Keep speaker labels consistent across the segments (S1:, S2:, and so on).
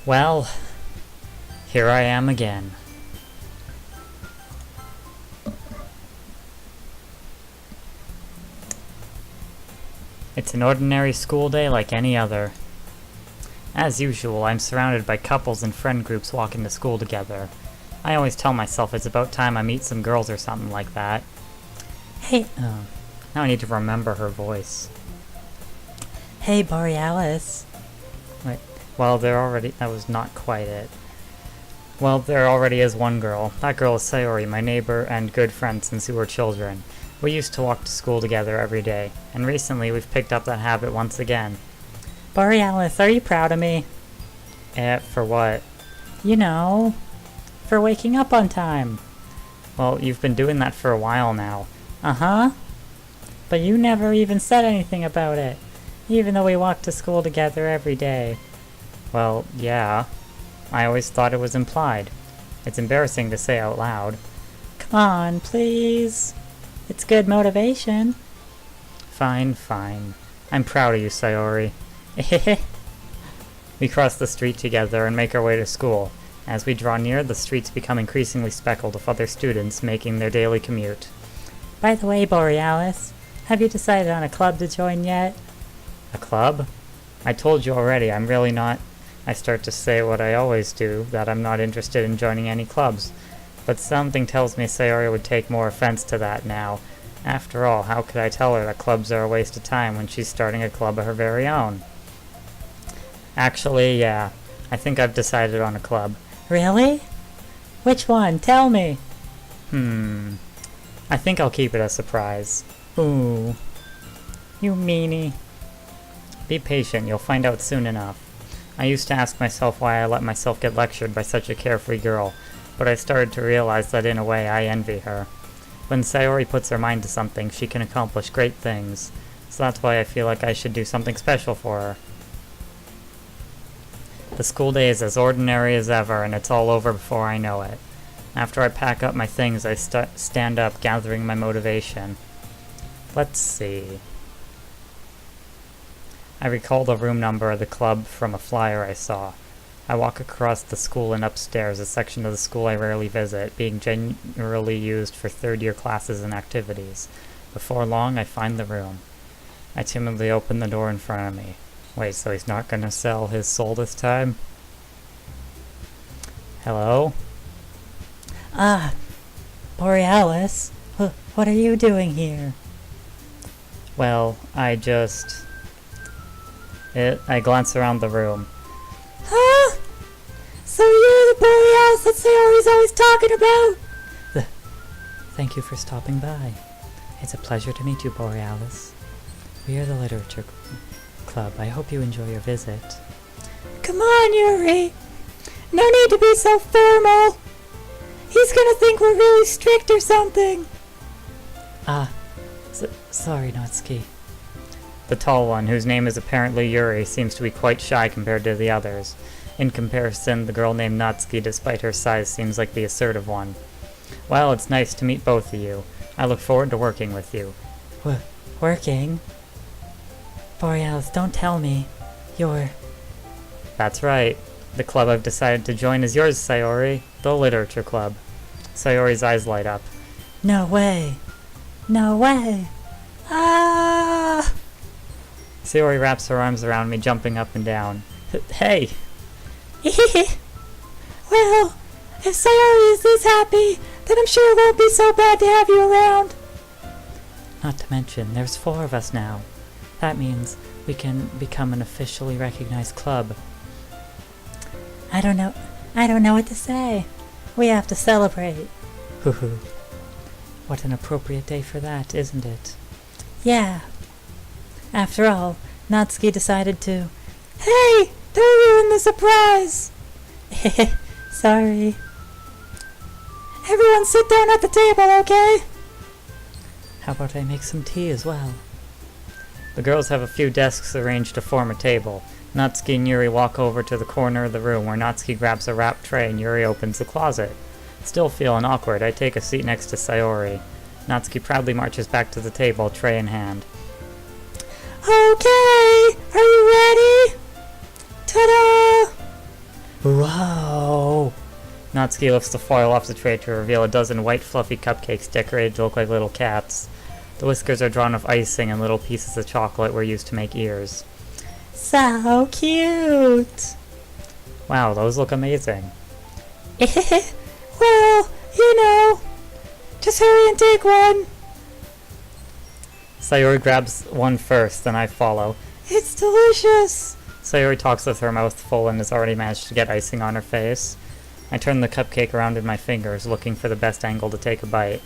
S1: Well, here I am again. It's an ordinary school day like any other. As usual, I'm surrounded by couples and friend groups walking to school together. I always tell myself it's about time I meet some girls or something like that. Hey, now I need to remember her voice. Hey, Borealis. Wait, well, that was not quite it. Well, there already is one girl. That girl is Sayori, my neighbor and good friend since we were children. We used to walk to school together every day, and recently we've picked up that habit once again. Borealis, are you proud of me? For what? You know, for waking up on time. Well, you've been doing that for a while now. Uh-huh. But you never even said anything about it, even though we walked to school together every day. Well, yeah. I always thought it was implied. It's embarrassing to say out loud. Come on, please. It's good motivation. Fine, fine. I'm proud of you, Sayori. We cross the street together and make our way to school. As we draw near, the streets become increasingly speckled with other students making their daily commute. By the way, Borealis, have you decided on a club to join yet? A club? I told you already, I'm really not... I start to say what I always do, that I'm not interested in joining any clubs. But something tells me Sayori would take more offense to that now. After all, how could I tell her that clubs are a waste of time when she's starting a club of her very own? Actually, yeah. I think I've decided on a club. Really? Which one? Tell me. I think I'll keep it a surprise. Ooh. You meanie. Be patient, you'll find out soon enough. I used to ask myself why I let myself get lectured by such a carefree girl, but I started to realize that in a way I envy her. When Sayori puts her mind to something, she can accomplish great things, so that's why I feel like I should do something special for her. The school day is as ordinary as ever, and it's all over before I know it. After I pack up my things, I stand up, gathering my motivation. Let's see... I recall the room number of the club from a flyer I saw. I walk across the school and upstairs, a section of the school I rarely visit, being generally used for third-year classes and activities. Before long, I find the room. I timidly open the door in front of me. Wait, so he's not gonna sell his soul this time? Hello? Ah, Borealis, what are you doing here? Well, I glance around the room. Huh? So you're the Borealis that Sayori's always talking about? Thank you for stopping by. It's a pleasure to meet you, Borealis. We are the Literature Club. I hope you enjoy your visit. Come on, Yuri. No need to be so formal. He's gonna think we're really strict or something. Sorry, Natsuki. The tall one, whose name is apparently Yuri, seems to be quite shy compared to the others. In comparison, the girl named Natsuki, despite her size, seems like the assertive one. Well, it's nice to meet both of you. I look forward to working with you. Working? Borealis, don't tell me. You're... That's right. The club I've decided to join is yours, Sayori. The Literature Club. Sayori's eyes light up. No way. No way. Ah! Sayori wraps her arms around me, jumping up and down. Hey! Well, if Sayori is this happy, then I'm sure it won't be so bad to have you around. Not to mention, there's 4 of us now. That means we can become an officially recognized club. I don't know what to say. We have to celebrate. Hoo-hoo. What an appropriate day for that, isn't it? Yeah. After all, Natsuki decided to... Hey! Don't ruin the surprise! Sorry. Everyone sit down at the table, okay? How about I make some tea as well? The girls have a few desks arranged to form a table. Natsuki and Yuri walk over to the corner of the room where Natsuki grabs a wrapped tray and Yuri opens the closet. Still feeling awkward, I take a seat next to Sayori. Natsuki proudly marches back to the table, tray in hand. Okay, are you ready? Ta-da! Whoa! Natsuki lifts the foil off the tray to reveal a dozen white fluffy cupcakes decorated to look like little cats. The whiskers are drawn with icing and little pieces of chocolate were used to make ears. So cute! Wow, those look amazing. Well, you know, just hurry and take one. Sayori grabs one first, then I follow. It's delicious! Sayori talks with her mouth full and has already managed to get icing on her face. I turn the cupcake around in my fingers, looking for the best angle to take a bite.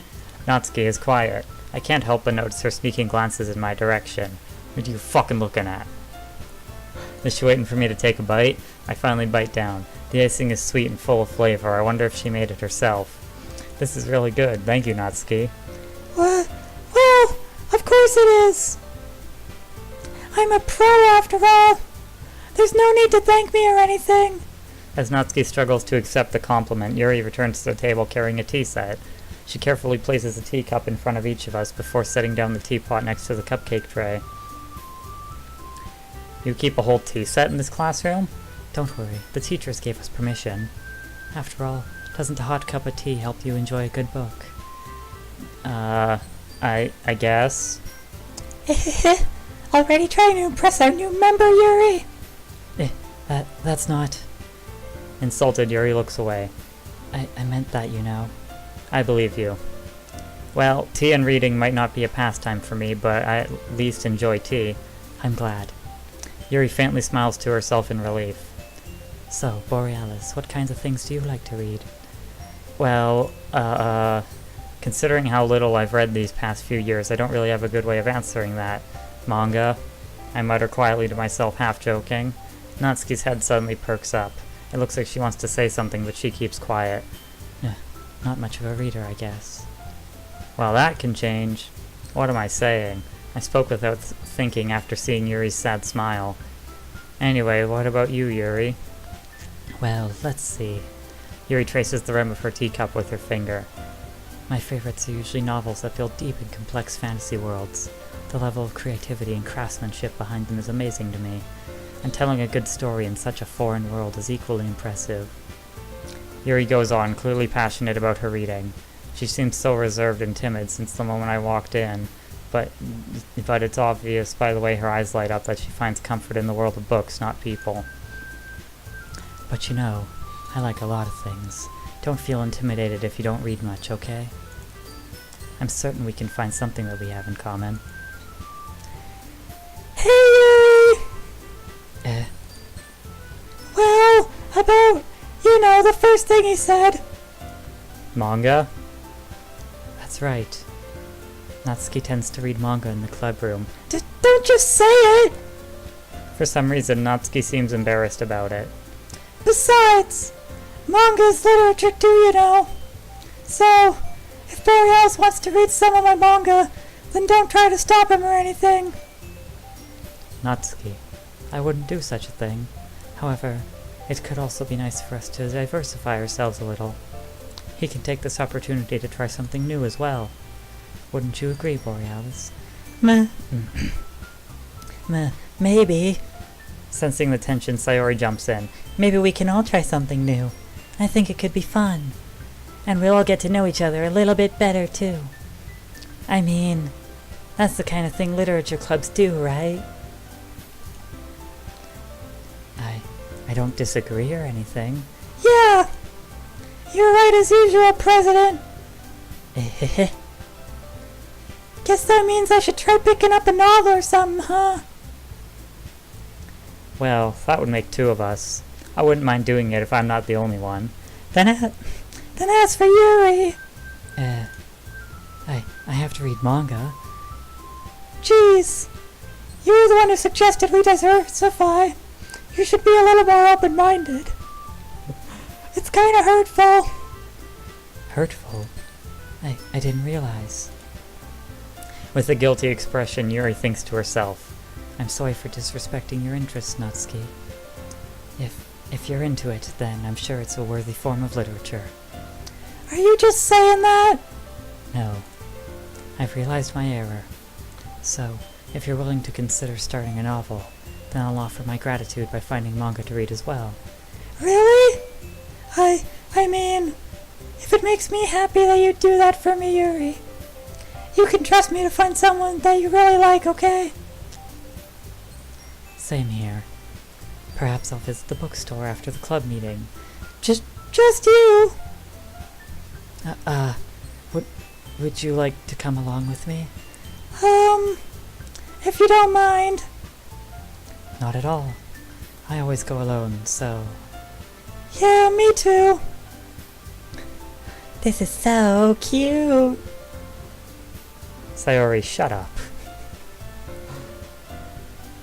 S1: Natsuki is quiet. I can't help but notice her sneaking glances in my direction. What are you fucking looking at? Is she waiting for me to take a bite? I finally bite down. The icing is sweet and full of flavor. I wonder if she made it herself. This is really good. Thank you, Natsuki. Well, of course it is. I'm a pro after all. There's no need to thank me or anything. As Natsuki struggles to accept the compliment, Yuri returns to the table carrying a tea set. She carefully places a teacup in front of each of us before setting down the teapot next to the cupcake tray. You keep a whole tea set in this classroom? Don't worry, the teachers gave us permission. After all, doesn't a hot cup of tea help you enjoy a good book? I guess. Already trying to impress our new member, Yuri? That's not... Insulted, Yuri looks away. I meant that, you know. I believe you. Well, tea and reading might not be a pastime for me, but I at least enjoy tea. I'm glad. Yuri faintly smiles to herself in relief. So, Borealis, what kinds of things do you like to read? Well, considering how little I've read these past few years, I don't really have a good way of answering that. Manga? I mutter quietly to myself, half joking. Natsuki's head suddenly perks up. It looks like she wants to say something, but she keeps quiet. Not much of a reader, I guess. Well, that can change. What am I saying? I spoke without thinking after seeing Yuri's sad smile. Anyway, what about you, Yuri? Well, let's see. Yuri traces the rim of her teacup with her finger. My favorites are usually novels that build deep and complex fantasy worlds. The level of creativity and craftsmanship behind them is amazing to me, and telling a good story in such a foreign world is equally impressive. Yuri goes on, clearly passionate about her reading. She seems so reserved and timid since the moment I walked in, but it's obvious by the way her eyes light up that she finds comfort in the world of books, not people. But you know, I like a lot of things. Don't feel intimidated if you don't read much, okay? I'm certain we can find something that we have in common. Hey, Yuri! Well, about, you know, the first thing he said. Manga? That's right. Natsuki tends to read manga in the club room. Don't just say it! For some reason, Natsuki seems embarrassed about it. Besides, manga is literature too, you know. So, if Borealis wants to read some of my manga, then don't try to stop him or anything. Natsuki, I wouldn't do such a thing. However, it could also be nice for us to diversify ourselves a little. He can take this opportunity to try something new as well. Wouldn't you agree, Borealis? Maybe. Sensing the tension, Sayori jumps in. Maybe we can all try something new. I think it could be fun. And we'll all get to know each other a little bit better, too. I mean, that's the kind of thing literature clubs do, right? I don't disagree or anything. Yeah! You're right as usual, President! Guess that means I should try picking up a novel or something, huh? Well, that would make two of us. I wouldn't mind doing it if I'm not the only one. Then as for Yuri... I have to read manga. Jeez! You were the one who suggested we diversify. You should be a little more open-minded. It's kinda hurtful. Hurtful? I didn't realize. With a guilty expression, Yuri thinks to herself, I'm sorry for disrespecting your interests, Natsuki. If you're into it, then I'm sure it's a worthy form of literature. Are you just saying that? No. I've realized my error. So, if you're willing to consider starting a novel, then I'll offer my gratitude by finding manga to read as well.
S2: Really? I mean, if it makes me happy that you do that for me, Yuri, you can trust me to find someone that you really like, okay?
S1: Same here. Perhaps I'll visit the bookstore after the club meeting.
S2: Just you.
S1: Would you like to come along with me?
S2: If you don't mind.
S1: Not at all. I always go alone, so...
S2: Yeah, me too. This is so cute.
S1: Sayori, shut up.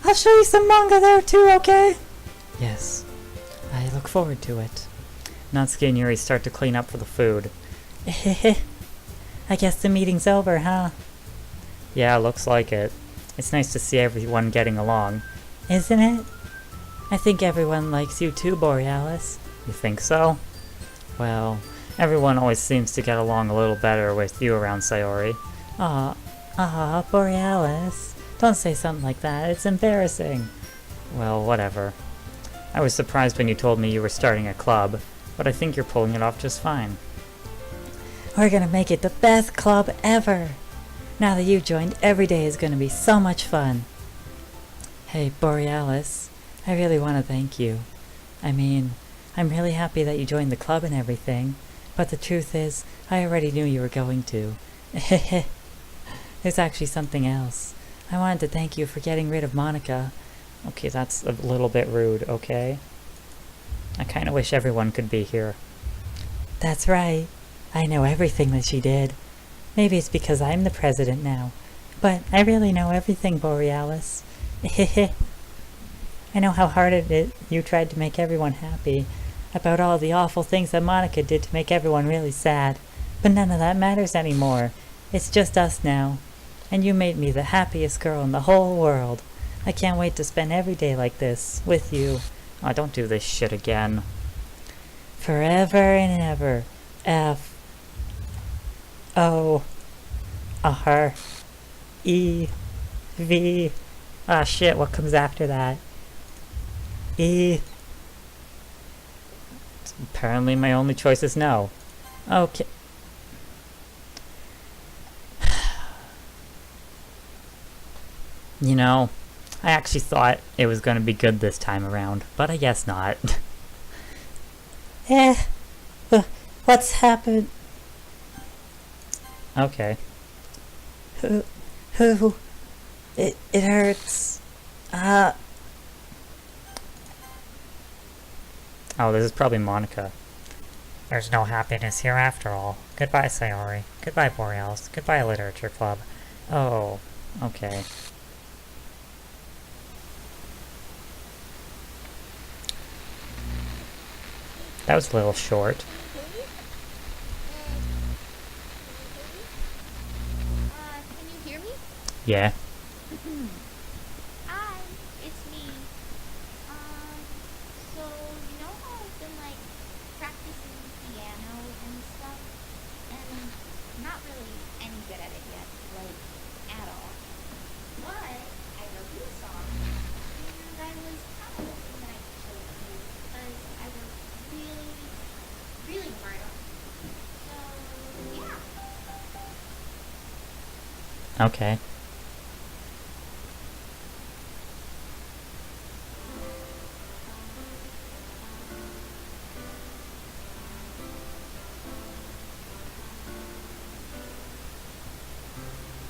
S2: I'll show you some manga there too, okay?
S1: Yes, I look forward to it. Natsuki and Yuri start to clean up for the food.
S2: I guess the meeting's over, huh?
S1: Yeah, looks like it. It's nice to see everyone getting along.
S2: Isn't it? I think everyone likes you too, Borealis.
S1: You think so? Well, everyone always seems to get along a little better with you around, Sayori.
S2: Borealis. Don't say something like that, it's embarrassing.
S1: Well, whatever. I was surprised when you told me you were starting a club, but I think you're pulling it off just fine.
S2: We're gonna make it the best club ever. Now that you joined, every day is gonna be so much fun.
S1: Hey, Borealis, I really want to thank you. I mean, I'm really happy that you joined the club and everything, but the truth is, I already knew you were going to. There's actually something else. I wanted to thank you for getting rid of Monica. Okay, that's a little bit rude, okay? I kind of wish everyone could be here.
S2: That's right. I know everything that she did. Maybe it's because I'm the president now, but I really know everything, Borealis. I know how hard it is you tried to make everyone happy, about all the awful things that Monica did to make everyone really sad, but none of that matters anymore. It's just us now, and you made me the happiest girl in the whole world. I can't wait to spend every day like this, with you.
S1: Oh, don't do this shit again.
S2: Forever and ever. F-O-R-E-V.
S1: Ah, shit, what comes after that?
S2: E.
S1: Apparently my only choice is no.
S2: Okay.
S1: You know, I actually thought it was going to be good this time around, but I guess not.
S2: What's happened?
S1: Okay.
S2: It hurts.
S1: Oh, this is probably Monica. There's no happiness here after all. Goodbye, Sayori. Goodbye, Borealis. Goodbye, Literature Club. Oh, okay. That was a little short.
S3: Can you hear me?
S1: Yeah.
S3: Hi, it's me. So you know how I've been practicing piano and stuff, and not really any good at it yet, at all. But I wrote you a song, and I was kind of hoping that I could show it to you because I worked really, really hard on it. So yeah.
S1: Okay.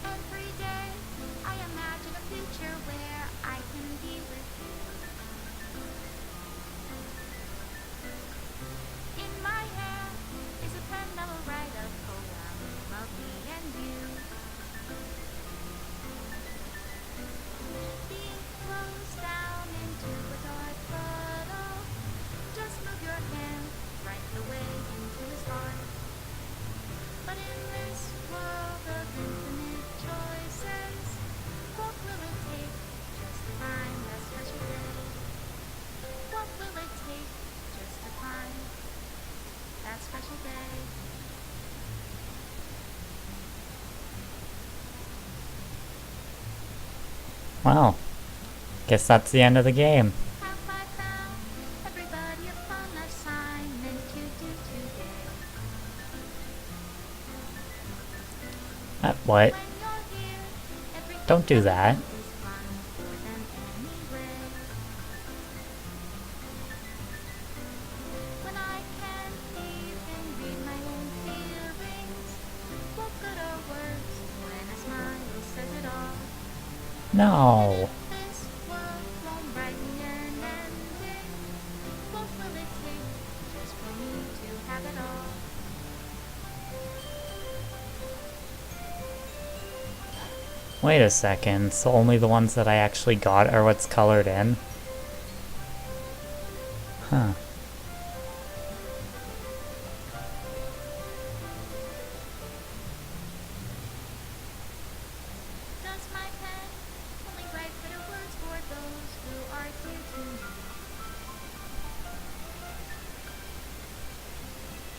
S3: Every day I imagine a future where I can be with you. In my hand is a pen that will write a poem of me and you. The ink flows down into a dark puddle. Just move your hand right the way into his heart. But in this world of infinite choices, what will it take just to find that special day? What will it take just to find that special day?
S1: Well, guess that's the end of the game.
S3: Have I found everybody upon
S1: What?
S3: When you're here, everything
S1: Don't do that.
S3: is fun with them anyway. When I can't even read my own feelings, what good are words when a smile says it all?
S1: No.
S3: This world won't write me an ending. What will it take just for me to have it all?
S1: Wait a second, so only the ones that I actually got are what's colored in? Huh.
S3: Does my pen only write bitter words for those who are dear to me?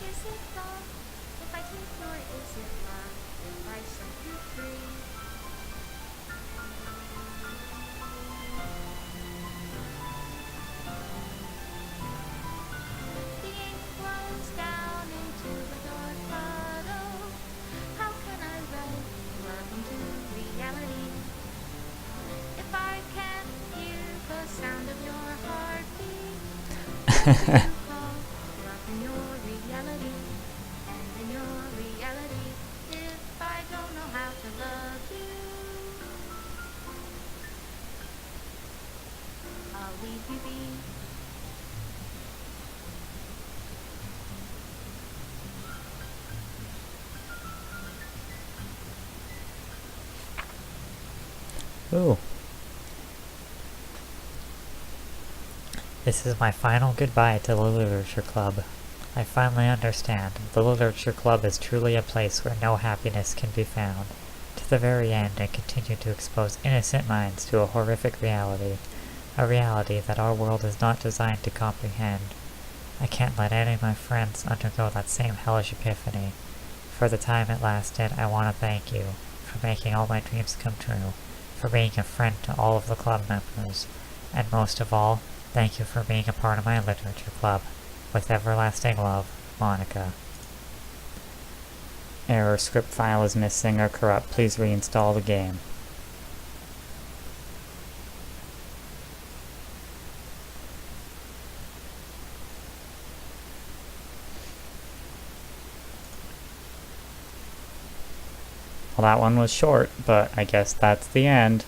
S3: Is it wrong if I take or is it love if I set you free? The ink flows down into a dark puddle. How can I write love into reality? If I can't hear the sound of your heartbeat, what do you call love in your reality? And in your reality, if I don't know how to love you, I'll leave you be.
S2: Ooh. This is my final goodbye to the Literature Club. I finally understand. The Literature Club is truly a place where no happiness can be found. To the very end, I continue to expose innocent minds to a horrific reality. A reality that our world is not designed to comprehend. I can't let any of my friends undergo that same hellish epiphany. For the time it lasted, I want to thank you for making all my dreams come true, for being a friend to all of the club members, and most of all, thank you for being a part of my literature club. With everlasting love, Monica.
S1: Error, script file is missing or corrupt. Please reinstall the game. Well, that one was short, but I guess that's the end.